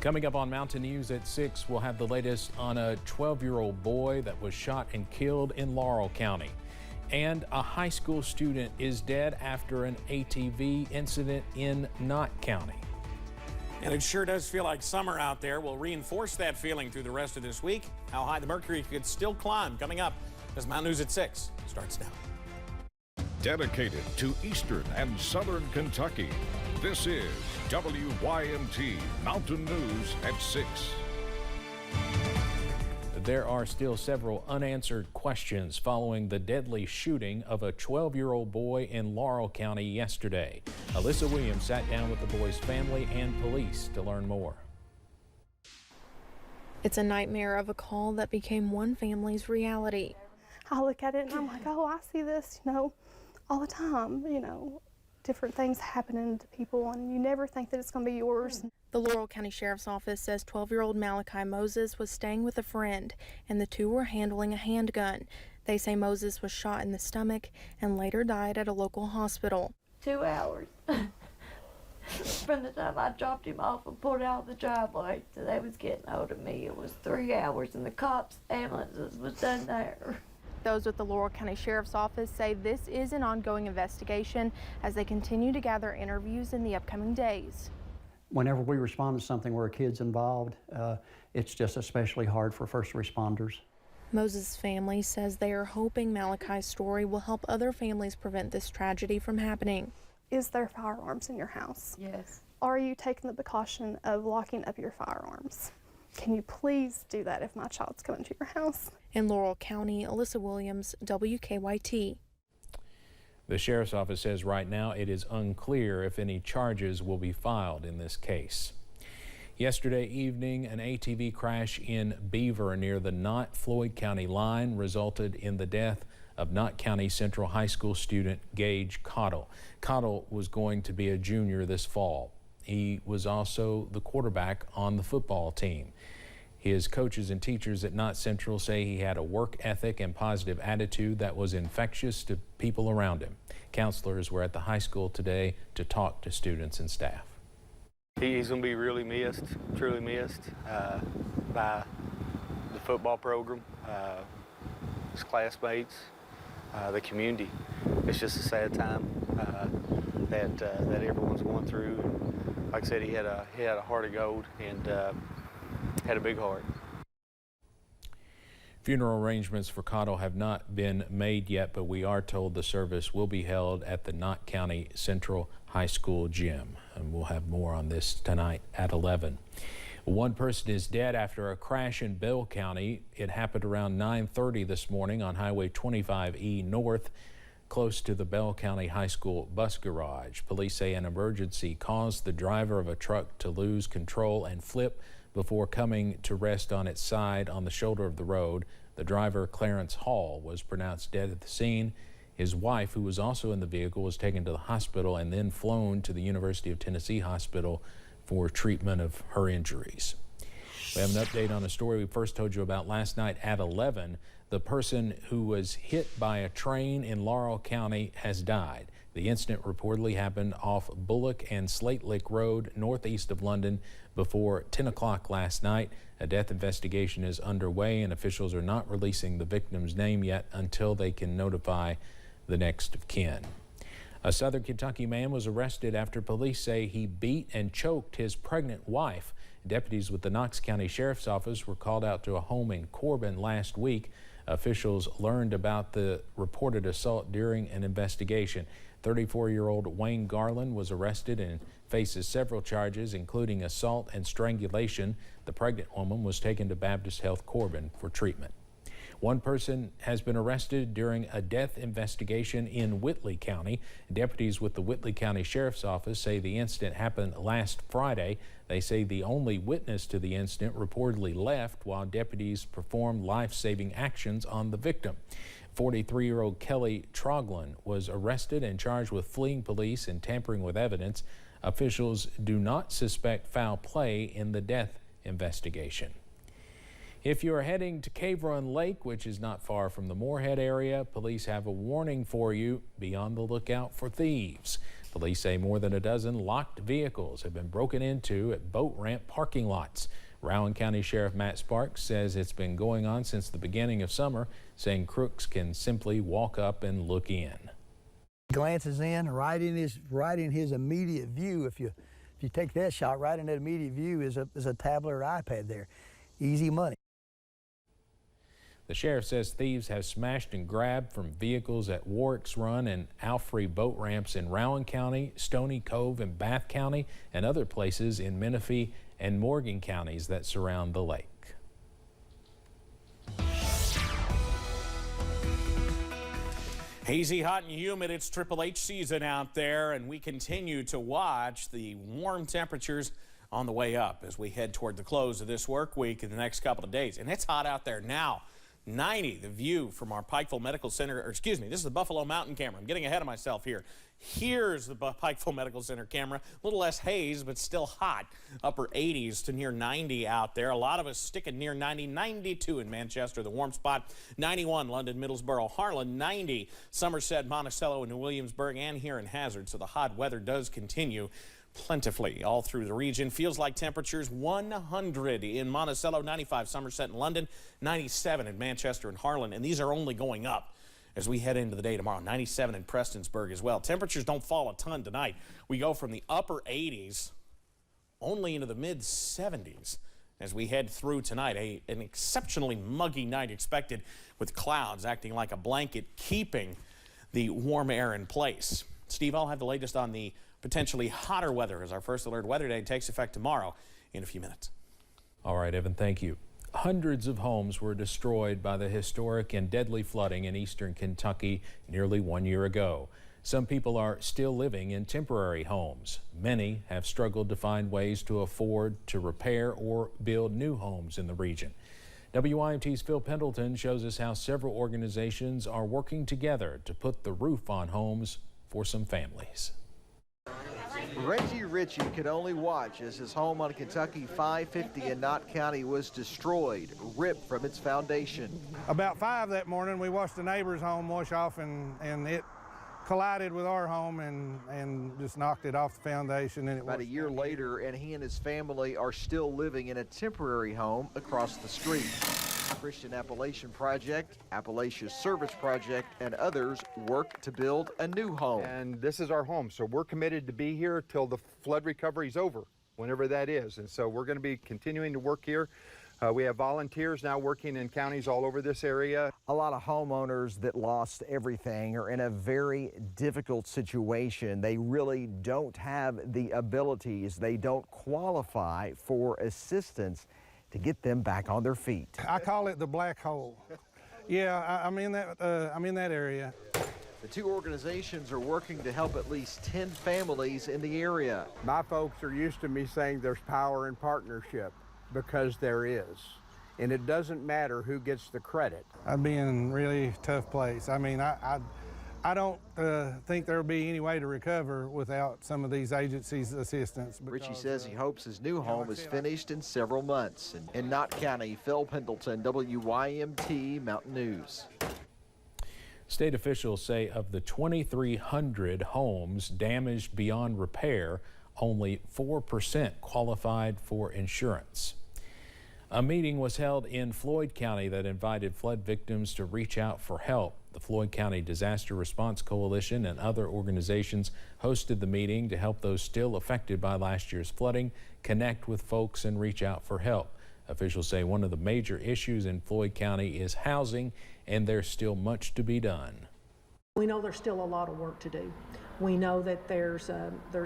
Coming up on Mountain News at 6, we'll have the latest on a 12-year-old boy that was shot and killed in Laurel County. And a high school student is dead after an ATV incident in Knott County. And it sure does feel like summer out there. We'll reinforce that feeling through the rest of this week. How high the mercury could still climb coming up as Mountain News at 6 starts now. Dedicated to Eastern and Southern Kentucky, this is WYMT Mountain News at 6. There are still several unanswered questions following the deadly shooting of a 12-year-old boy in Laurel County yesterday. Alyssa Williams sat down with the boy's family and police to learn more. It's a nightmare of a call that became one family's reality. I look at it and I'm like, oh, I see this, all the time, different things happening to people, and you never think that it's going to be yours. The Laurel County Sheriff's Office says 12-year-old Malachi Moses was staying with a friend, and the two were handling a handgun. They say Moses was shot in the stomach and later died at a local hospital. 2 hours from the time I dropped him off and pulled out of the driveway till they was getting hold of me. It was 3 hours, and the cops' ambulances was done there. Those with the Laurel County Sheriff's Office say this is an ongoing investigation as they continue to gather interviews in the upcoming days. Whenever we respond to something where a kid's involved, it's just especially hard for first responders. Moses' family says they are hoping Malachi's story will help other families prevent this tragedy from happening. Is there firearms in your house? Yes. Are you taking the precaution of locking up your firearms? Can you please do that if my child's coming to your house? In Laurel County, Alyssa Williams, WKYT. The Sheriff's Office says right now it is unclear if any charges will be filed in this case. Yesterday evening, an ATV crash in Beaver near the Knott-Floyd County line resulted in the death of Knott County Central High School student Gage Cottle. Cottle was going to be a junior this fall. He was also the quarterback on the football team. His coaches and teachers at Knott Central say he had a work ethic and positive attitude that was infectious to people around him. Counselors were at the high school today to talk to students and staff. He's going to be really missed, truly missed by the football program, his classmates, the community. It's just a sad time that everyone's going through. Like I said, he had a heart of gold and had a big heart. Funeral arrangements for Cottle have not been made yet, but we are told the service will be held at the Knott County Central High School gym. And we'll have more on this tonight at 11. One person is dead after a crash in Bell County. It happened around 9:30 this morning on Highway 25E North, close to the Bell County High School bus garage. Police say an emergency caused the driver of a truck to lose control and flip before coming to rest on its side on the shoulder of the road. The driver, Clarence Hall, was pronounced dead at the scene. His wife, who was also in the vehicle, was taken to the hospital and then flown to the University of Tennessee Hospital for treatment of her injuries. We have an update on a story we first told you about last night at 11. The person who was hit by a train in Laurel County has died. The incident reportedly happened off Bullock and Slate Lake Road, northeast of London, before 10 o'clock last night. A death investigation is underway, and officials are not releasing the victim's name yet until they can notify the next of kin. A Southern Kentucky man was arrested after police say he beat and choked his pregnant wife. Deputies with the Knox County Sheriff's Office were called out to a home in Corbin last week. Officials learned about the reported assault during an investigation. 34-year-old Wayne Garland was arrested and faces several charges, including assault and strangulation. The pregnant woman was taken to Baptist Health Corbin for treatment. One person has been arrested during a death investigation in Whitley County. Deputies with the Whitley County Sheriff's Office say the incident happened last Friday. They say the only witness to the incident reportedly left while deputies performed life-saving actions on the victim. 43-year-old Kelly Troglin was arrested and charged with fleeing police and tampering with evidence. Officials do not suspect foul play in the death investigation. If you're heading to Cave Run Lake, which is not far from the Moorhead area, police have a warning for you. Be on the lookout for thieves. Police say more than a dozen locked vehicles have been broken into at boat ramp parking lots. Rowan County Sheriff Matt Sparks says it's been going on since the beginning of summer, saying crooks can simply walk up and look in. Glances in right in his immediate view. If you take that shot, right in that immediate view is a tablet or iPad there. Easy money. The sheriff says thieves have smashed and grabbed from vehicles at Warwick's Run and Alfrey boat ramps in Rowan County, Stony Cove in Bath County, and other places in Menifee and Morgan counties that surround the lake. Hazy, hot, and humid. It's Triple H season out there, and we continue to watch the warm temperatures on the way up as we head toward the close of this work week in the next couple of days. And it's hot out there now. 90, the view from our Pikeville Medical Center, or excuse me, this is the Buffalo Mountain camera. I'm getting ahead of myself here. Here's the Pikeville Medical Center camera. A little less haze, but still hot. Upper 80s to near 90 out there. A lot of us sticking near 90, 92 in Manchester, the warm spot. 91, London, Middlesboro, Harlan. 90, Somerset, Monticello, and New Williamsburg, and here in Hazard. So the hot weather does continue plentifully all through the region. Feels like temperatures 100 in Monticello, 95 Somerset and London, 97 in Manchester and Harlan, and these are only going up as we head into the day tomorrow. 97 in Prestonsburg as well. Temperatures don't fall a ton tonight. We go from the upper 80s only into the mid 70s as we head through tonight. An exceptionally muggy night expected with clouds acting like a blanket, keeping the warm air in place. Steve, I'll have the latest on the potentially hotter weather as our first alert weather day takes effect tomorrow in a few minutes. All right, Evan, thank you. Hundreds of homes were destroyed by the historic and deadly flooding in eastern Kentucky nearly 1 year ago. Some people are still living in temporary homes. Many have struggled to find ways to afford to repair or build new homes in the region. WYMT's Phil Pendleton shows us how several organizations are working together to put the roof on homes for some families. Reggie Ritchie could only watch as his home on Kentucky 550 in Knott County was destroyed, ripped from its foundation. About 5 that morning, we watched the neighbor's home wash off, and it collided with our home and just knocked it off the foundation. And About a year later, and he and his family are still living in a temporary home across the street. Christian Appalachian Project, Appalachia Service Project, and others work to build a new home. And this is our home, so we're committed to be here till the flood recovery is over, whenever that is. And so we're going to be continuing to work here. We have volunteers now working in counties all over this area. A lot of homeowners that lost everything are in a very difficult situation. They really don't have the abilities. They don't qualify for assistance to get them back on their feet. I call it the black hole. Yeah, I'm in that area. The two organizations are working to help at least 10 families in the area. My folks are used to me saying there's power in partnership, because there is. And it doesn't matter who gets the credit. I'd be in a really tough place. I mean, I don't think there'll be any way to recover without some of these agencies' assistance. Richie says he hopes his new home is finished in several months. In Knott County, Phil Pendleton, WYMT Mountain News. State officials say of the 2,300 homes damaged beyond repair, only 4% qualified for insurance. A meeting was held in Floyd County that invited flood victims to reach out for help. The Floyd County Disaster Response Coalition and other organizations hosted the meeting to help those still affected by last year's flooding connect with folks and reach out for help. Officials say one of the major issues in Floyd County is housing, and there's still much to be done. We know there's still a lot of work to do. We know that there's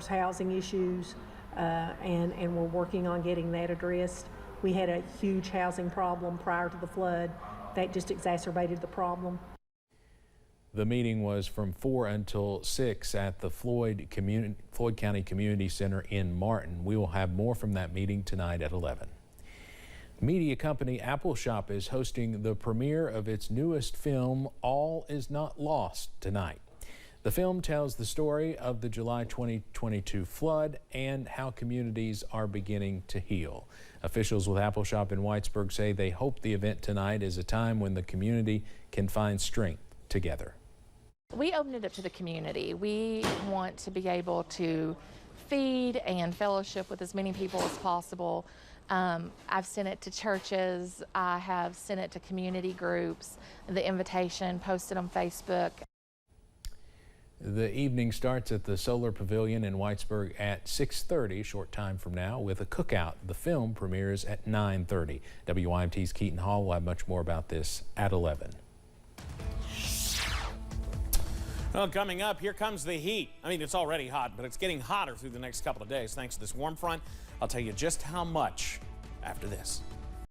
housing issues, and we're working on getting that addressed. We had a huge housing problem prior to the flood. That just exacerbated the problem. The meeting was from 4 until 6 at the Floyd County Community Center in Martin. We will have more from that meeting tonight at 11. Media company Apple Shop is hosting the premiere of its newest film, All Is Not Lost, tonight. The film tells the story of the July 2022 flood and how communities are beginning to heal. Officials with Apple Shop in Whitesburg say they hope the event tonight is a time when the community can find strength together. We opened it up to the community. We want to be able to feed and fellowship with as many people as possible. I've sent it to churches. I have sent it to community groups. The invitation posted on Facebook. The evening starts at the Solar Pavilion in Whitesburg at 6:30, short time from now, with a cookout. The film premieres at 9:30. WYMT's Keaton Hall will have much more about this at 11. Well, coming up, here comes the heat. I mean, it's already hot, but it's getting hotter through the next couple of days thanks to this warm front. I'll tell you just how much after this.